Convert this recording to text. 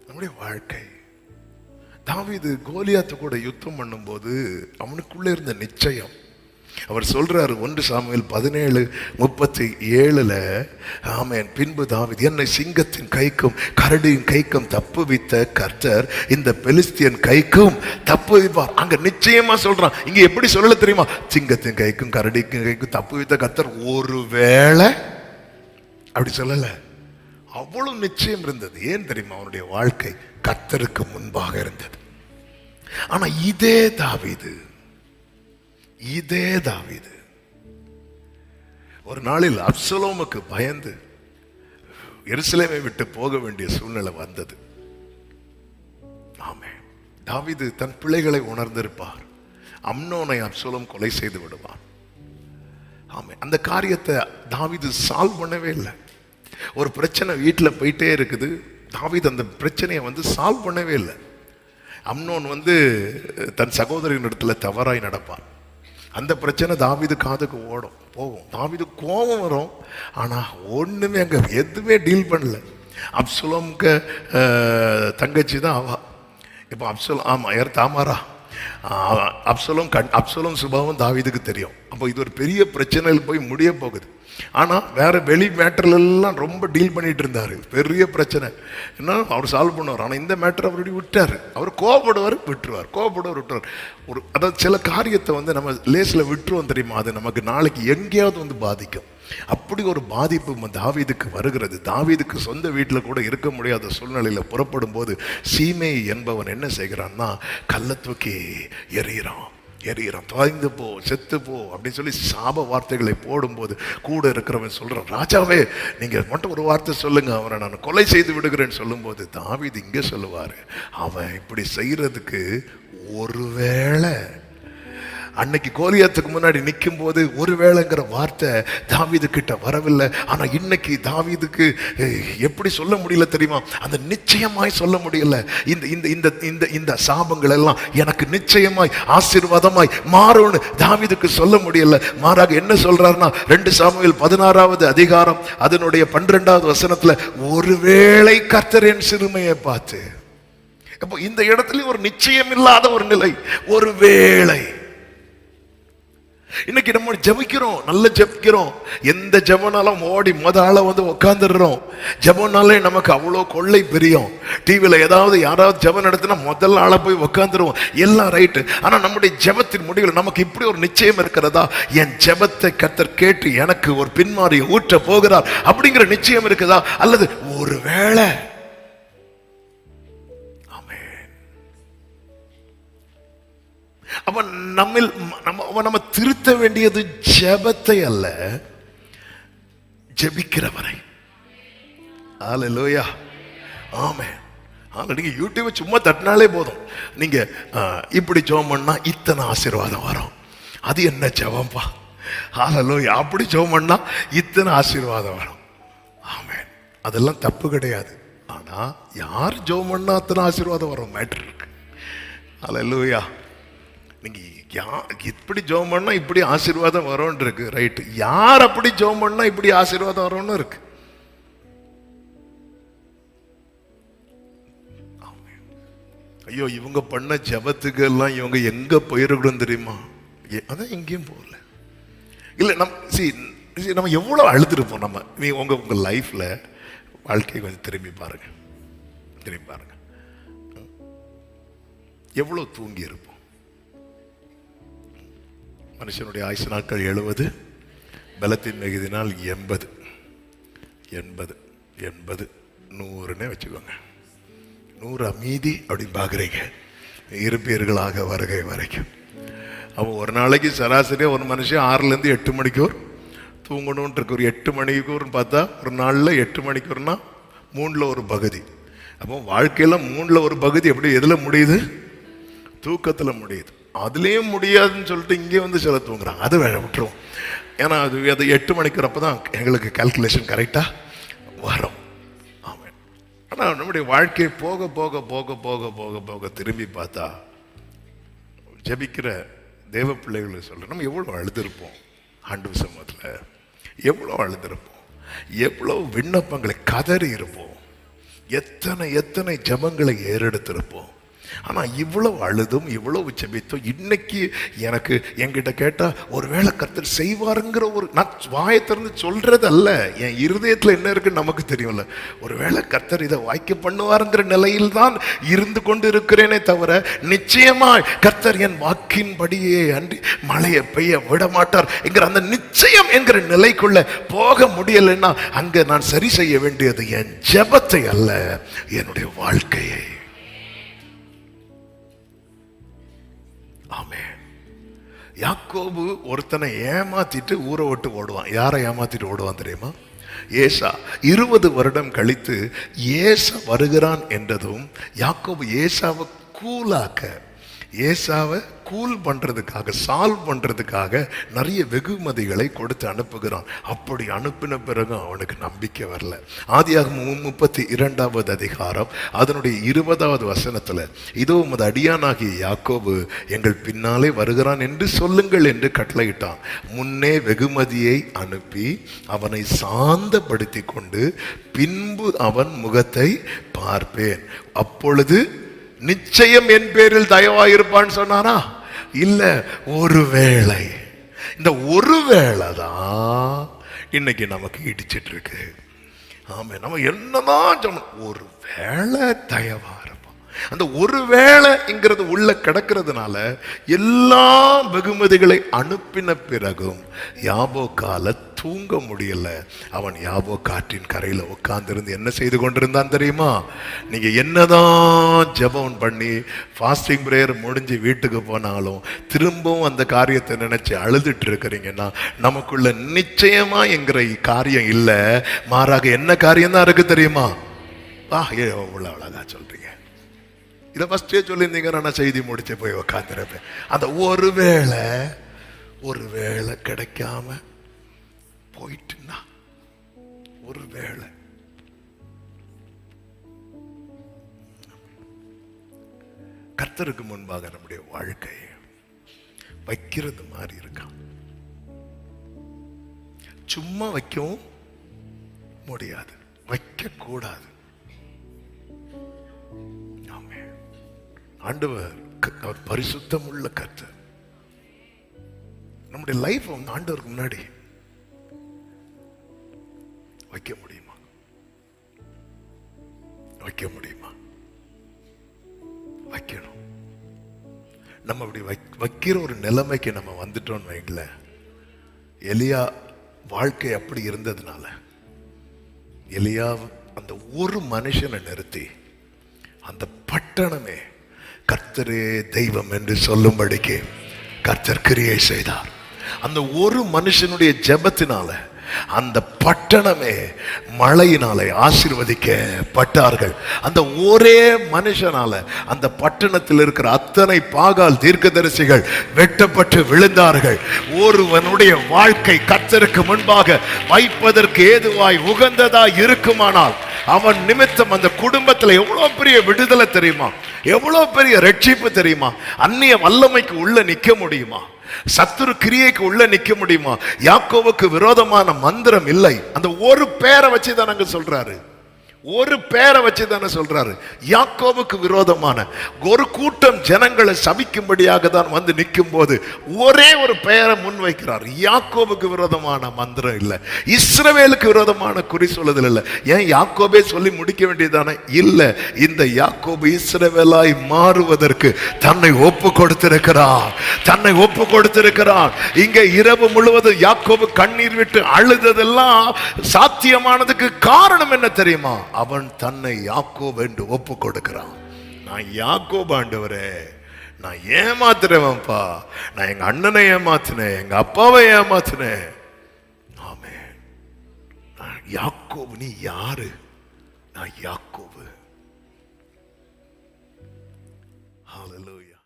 நம்முடைய வாழ்க்கை. தாவீது கோலியாத்து கூட யுத்தம் பண்ணும்போது அவனுக்குள்ள இருந்த நிச்சயம், அவர் சொல்றாரு 1 சாமுவேல் 17:37, ஆமென், பின்பு தாவீது, என்னை சிங்கத்தின் கைக்கும் கரடியின் கைக்கும் தப்புவித்த கர்த்தர் இந்த பெலிஸ்தியன் கைக்கும் தப்புவிப்பார். அங்க நிச்சயமா சொல்றான். இங்க எப்படி சொல்லல தெரியுமா? சிங்கத்தின் கைக்கும் கரடிக்கும் கைக்கும் தப்புவித்த கர்த்தர் ஒருவேளை அப்படி சொல்லல. அவ்வளவு நிச்சயம் இருந்தது. ஏன் தெரியுமா? அவனுடைய வாழ்க்கை கர்த்தருக்கு முன்பாக இருந்தது. ஆனா இதே தாவீது ஒரு நாளில் அப்சலோமுக்கு பயந்து எருசலேமை விட்டு போக வேண்டிய சூழ்நிலை வந்தது. ஆமே, தாவீது தன் பிள்ளைகளை உணர்ந்திருப்பார். அம்னோனை அப்சலோம் கொலை செய்து விடுவான். ஆமே, அந்த காரியத்தை தாவீது சால்வ் பண்ணவே இல்லை. ஒரு பிரச்சனை வீட்டில் போயிட்டே இருக்குது. தாவீது அந்த பிரச்சனையை சால்வ் பண்ணவே இல்லை. அம்னோன் தன் சகோதரின் இடத்துல தவறாய் நடப்பான். அந்த பிரச்சனை தாவீது காதுக்கு போகும். தாவீது கோபம் வரும். ஆனா ஒண்ணுமே அங்க எதுவுமே டீல் பண்ணல. அப்சலோமுக்கு தங்கச்சி தான் அவ. இப்போ அப்சலோம், ஆமா, யார், தாமாரா. அப்சலோம் சுபாவம் தாவீதுக்கு தெரியும். அப்போ இது ஒரு பெரிய பிரச்சனையில் போய் முடிய போகுது. ஆனா வேற வெளி மேட்டர்ல எல்லாம் ரொம்ப டீல் பண்ணிட்டு இருந்தாரு. பெரிய பிரச்சனை என்ன அவர் சால்வ் பண்ணுவார். ஆனா இந்த மேட்டர் அவருடைய விட்டாரு. அவர் கோபப்படுவார், விட்டுருவார். அதாவது சில காரியத்தை நம்ம லேஸ்ல விட்டுருவோம் தெரியுமா? அது நமக்கு நாளைக்கு எங்கேயாவது பாதிக்கும். அப்படி ஒரு பாதிப்பு தாவீதுக்கு வருகிறது. தாவீதுக்கு சொந்த வீட்டில் கூட இருக்க முடியாத சூழ்நிலையில புறப்படும் போது சீமே என்பவன் என்ன செய்கிறான்னா, கல்லை தூக்கி எறிகிறான். தொலைந்து போ, செத்து போ அப்படின்னு சொல்லி சாப வார்த்தைகளை போடும்போது கூட இருக்கிறவன் சொல்றான், ராஜாவே நீங்க மட்டும் ஒரு வார்த்தை சொல்லுங்க, அவனை நான் கொலை செய்து விடுகிறேன்னு சொல்லும்போது தாவீது இங்க சொல்லுவாரு, அவன் இப்படி செய்யறதுக்கு ஒருவேளை அன்னைக்கு கோலியாத்துக்கு முன்னாடி நிற்கும் போது ஒருவேளைங்கிற வார்த்தை தாவீது கிட்ட வரவில்லை. ஆனா இன்னைக்கு தாவீதுக்கு எப்படி சொல்ல முடியல தெரியுமா? அந்த நிச்சயமாய் சொல்ல முடியல. இந்த சாபங்கள் எல்லாம் எனக்கு நிச்சயமாய் ஆசீர்வாதமாய் மாறும்னு தாவீதுக்கு சொல்ல முடியல. மாறாக என்ன சொல்றாருன்னா, 2 சாமுவேல் 16வது அதிகாரம் அதனுடைய 12வது வசனத்துல, ஒருவேளை கர்த்தர் என் சிறுமையை பார்த்து. அப்போ இந்த இடத்துல ஒரு நிச்சயம் இல்லாத ஒரு நிலை. ஒருவேளை இன்னைக்கு நம்ம ஜெபிக்கிறோம், நல்ல ஜெபிக்கிறோம். எந்த ஜெபனாலும் ஓடி முதல்ல உட்காந்துடுறோம். ஜெபனாலே நமக்கு அவ்வளோ கொள்ளை பிரியும். டிவியில யாராவது ஜெபம் நடத்தினா முதல்ல ஆள போய் உட்காந்துருவோம். எல்லாம் ரைட்டு. ஆனா நம்முடைய ஜெபத்தின் முடிவில் நமக்கு இப்படி ஒரு நிச்சயம் இருக்கிறதா? என் ஜெபத்தை கர்த்தர் கேட்டு எனக்கு ஒரு பின்மாரியை ஊற்ற போகிறார் அப்படிங்கிற நிச்சயம் இருக்குதா? அல்லது ஒருவேளை அப்ப நம்ம திருத்த வேண்டியது ஜெபத்தை அல்ல, ஜெபிக்கிறவரை. ஹல்லேலூயா, ஆமென். நீங்க யூடியூப் சும்மா தட்டினாலே போதும். நீங்க இப்படி ஜெபம் பண்ணா இத்தனை ஆசீர்வாதம் வரும். அது என்ன ஜெபம்பா? ஹல்லேலூயா. அப்படி ஜெபம் பண்ணா இத்தனை ஆசீர்வாதம் வரும். ஆமென். அதெல்லாம் தப்பு கிடையாது. ஆனா யார் ஜெபம் பண்ணா அத்தனை ஆசீர்வாதம் வரும் மேட்டர் இருக்கு. ஹல்லேலூயா. நீங்க இப்படி ஜெபம் பண்ணா இப்படி ஆசீர்வாதம் வரும்னு இருக்கு, ரைட். யார் அப்படி ஜெபம் பண்ணா இப்படி ஆசீர்வாதம் வரும்னு இருக்கு. ஐயோ, இவங்க பண்ண ஜெபத்துக்கு எல்லாம் இவங்க எங்க போயிருக்கணும் தெரியுமா? அதான் எங்கேயும் போகல. இல்ல நம்ம எவ்வளவு அழுதுருப்போம். நீங்க உங்க லைஃப்ல வாழ்க்கையை கொஞ்சம் திரும்பி பாருங்க. எவ்வளவு தூங்கி இருப்போம். மனுஷனுடைய ஆயுசு நாட்கள் 70, பலத்தின் மிகுதினால் 80, 100ன்னு வச்சுக்கோங்க. 100 மீதி அப்படின்னு பாக்குறீங்க. இருப்பீர்களாக வருகை வரைக்கும். அப்போ ஒரு நாளைக்கு சராசரியா ஒரு மனுஷன் 6லேருந்து 8 மணிக்கூர் தூங்கணும்னு இருக்கு. ஒரு 8 மணிக்கூர்னு பார்த்தா ஒரு நாளில் 8 மணிக்கூர்னா 3ல் ஒரு பகுதி. அப்போ வாழ்க்கையில 3ல் ஒரு பகுதி எப்படி எதுல முடியுது? தூக்கத்துல முடியுது. அதுலேயும் முடியாதுன்னு சொல்லிட்டு இங்கே சில தூங்குறாங்க. அது வேற விட்டுருவோம். ஏன்னா அது 8 மணிக்கிறப்பதான் எங்களுக்கு கால்குலேஷன் கரெக்டா வரும். ஆமாம். ஆனால் நம்முடைய வாழ்க்கை போக போக போக போக போக போக திரும்பி பார்த்தா ஜெபிக்கிற தேவ பிள்ளைகளை சொல்கிறோம், நம்ம எவ்வளோ அழுதுருப்போம். ஆண்டவர் சமூகத்தில் எவ்வளோ அழுதுருப்போம். எவ்வளோ விண்ணப்பங்களை கதறி இருப்போம். எத்தனை எத்தனை ஜெபங்களை ஏறெடுத்திருப்போம். ஆனா இவ்வளவு அழுதும் இவ்வளவு ஜெபித்தோம். இன்னைக்கு எனக்கு என்கிட்ட கேட்டா ஒருவேளை கர்த்தர் செய்வாருங்கிற ஒரு, நான் வாயை திறந்து சொல்றது அல்ல, என் இருதயத்துல என்ன இருக்குன்னு நமக்கு தெரியும்ல. ஒருவேளை கர்த்தர் இதை வாய்க்க பண்ணுவாருங்கிற நிலையில் தான் இருந்து கொண்டு இருக்கிறேனே தவிர, நிச்சயமாய் கர்த்தர் என் வாக்கின்படியே அன்றி மழையை பெய்ய விட மாட்டார் என்கிற அந்த நிச்சயம் என்கிற நிலைக்குள்ள போக முடியலைன்னா அங்க நான் சரி செய்ய வேண்டியது என் ஜெபத்தை அல்ல, என்னுடைய வாழ்க்கையை. யாக்கோபு ஒருத்தனை ஏமாத்திட்டு ஊரை விட்டு ஓடுவான். யாரை ஏமாத்திட்டு ஓடுவான் தெரியுமா? ஏசா. 20 வருடம் கழித்து ஏசா வருகிறான் என்றதும் யாக்கோபு ஏசாவை ஏசாவை கூல் பண்றதுக்காக, சால்வ் பண்றதுக்காக நிறைய வெகுமதிகளை கொடுத்து அனுப்புகிறான். அப்படி அனுப்பின பிறகு அவனுக்கு நம்பிக்கை வரல. ஆதியாகமம் 32வது அதிகாரம் அதனுடைய 20வது வசனத்துல, இதோ உமது அடியானாகிய யாக்கோபு எங்கள் பின்னாலே வருகிறான் என்று சொல்லுங்கள் என்று கட்டளையிட்டான். முன்னே வெகுமதியை அனுப்பி அவனை சாந்தப்படுத்தி கொண்டு பின்பு அவன் முகத்தை பார்ப்பேன், அப்பொழுது நிச்சயம் என் பேரில் தயவாயிருப்பான்னு சொன்னானா? இல்ல, ஒருவேளை. இந்த ஒருவேளை தான் இன்னைக்கு நமக்கு இடிச்சிட்டு இருக்கு. ஆமா, நம்ம என்னதான் சொன்னோம், ஒருவேளை தயவா இருப்போம். அந்த ஒருவேளைங்கிறது உள்ள கிடக்கிறதுனால எல்லா வெகுமதிகளை அனுப்பின பிறகும் யாபோக்கால தூங்க முடியல. அவன் யாபோ காற்றின் கரையில உட்கார்ந்திருந்து என்ன செய்து கொண்டிருந்தான் தெரியுமா? நீங்க என்னதான் ஜெபம் பண்ணி ஃபாஸ்டிங் பிரேயர் முடிஞ்சு வீட்டுக்கு போனாலும் திரும்பவும் அந்த காரியத்தை நினைச்சு அழுதுட்டு இருக்கிறீங்கன்னா நமக்குள்ள நிச்சயமா என்கிற காரியம் இல்லை, மாறாக என்ன காரியம் தான் இருக்கு தெரியுமா? உள்ள அழகா சொல்றீங்க. இதை ஃபர்ஸ்டே சொல்லியிருந்தீங்க, நான் செய்தி முடிச்சு போய் உக்காந்துருப்பேன். அந்த ஒருவேளை கிடைக்காம போயிட்டுன்னா, ஒருவேளை கர்த்தருக்கு முன்பாக நம்முடைய வாழ்க்கையை வைக்கிறது மாதிரி இருக்கான். சும்மா வைக்கவும் முடியாது, வைக்க கூடாது. ஆண்டவர் பரிசுத்தம் உள்ள கர்த்தர். நம்முடைய லைஃப் ஆண்டவருக்கு முன்னாடி வைக்க முடியுமா? வைக்க முடியுமா? வைக்கணும். நம்ம அப்படி வைக்கிற ஒரு நிலைமைக்கு நம்ம வந்துட்டோம்னு வைக்கல. எலியா வாழ்க்கை அப்படி இருந்ததுனால எலியா அந்த ஒரு மனுஷனை நிறுத்தி அந்த பட்டணமே கர்த்தரே தெய்வம் என்று சொல்லும்படிக்கு கர்த்தர் கிரியை செய்தார். அந்த ஒரு மனுஷனுடைய ஜெபத்தினால அந்த பட்டணமே மழையினாலே ஆசீர்வதிக்கப்பட்டார்கள். அந்த ஒரே மனுஷனால அந்த பட்டணத்தில் இருக்கிற அத்தனை பாகால் தீர்க்கதரிசிகள் வெட்டப்பட்டு விழுந்தார்கள். ஒருவனுடைய வாழ்க்கை கர்த்தருக்கு முன்பாக வைப்பதற்கு ஏதுவாய் உகந்ததாய் இருக்குமானால் அவன் நிமித்தம் அந்த குடும்பத்தில் எவ்வளவு பெரிய விடுதலை தெரியுமா? எவ்வளவு பெரிய ரட்சிப்பு தெரியுமா? அந்நிய வல்லமைக்கு உள்ள நிக்க முடியுமா? சத்துரு கிரியைக்கு உள்ள நிக்க முடியுமா? யாக்கோவுக்கு விரோதமான மந்திரம் இல்லை. அந்த ஒரு பேரை வச்சுதான் அங்க சொல்றாரு, ஒரு பேரை வச்சுதானே சொல்றாரு. யாக்கோவுக்கு விரோதமான ஒரு கூட்டம் ஜனங்களை சபிக்கும்படியாக தான் வந்து நிற்கும் போது ஒரே ஒரு பெயரை முன்வைக்கிறார். யாக்கோவுக்கு விரோதமான மந்திரம் இல்லை, இஸ்ரவேலுக்கு விரோதமான குறி சொல்லுதல் இல்லை. ஏன் யாக்கோபே சொல்லி முடிக்க வேண்டியதானே? இல்லை, இந்த யாக்கோபு இஸ்ரவேலாய் மாறுவதற்கு தன்னை ஒப்பு கொடுத்திருக்கிறார், தன்னை ஒப்பு கொடுத்திருக்கிறார். இங்க இரவு முழுவதும் யாக்கோபு கண்ணீர் விட்டு அழுததெல்லாம் சாத்தியமானதுக்கு காரணம் என்ன தெரியுமா? அவன் தன்னை யாக்கோபு என்று ஒப்பு கொடுக்கிறான். நான் யாக்கோபு ஆண்டவரே, நான் ஏமாத்துறவன்பா, நான் எங்க அண்ணனை ஏமாத்தினேன், எங்க அப்பாவை ஏமாத்தினேன். ஆமென். நான் யாக்கோபு. நீ யாரு? நான் யாக்கோபு. ஹல்லேலூயா.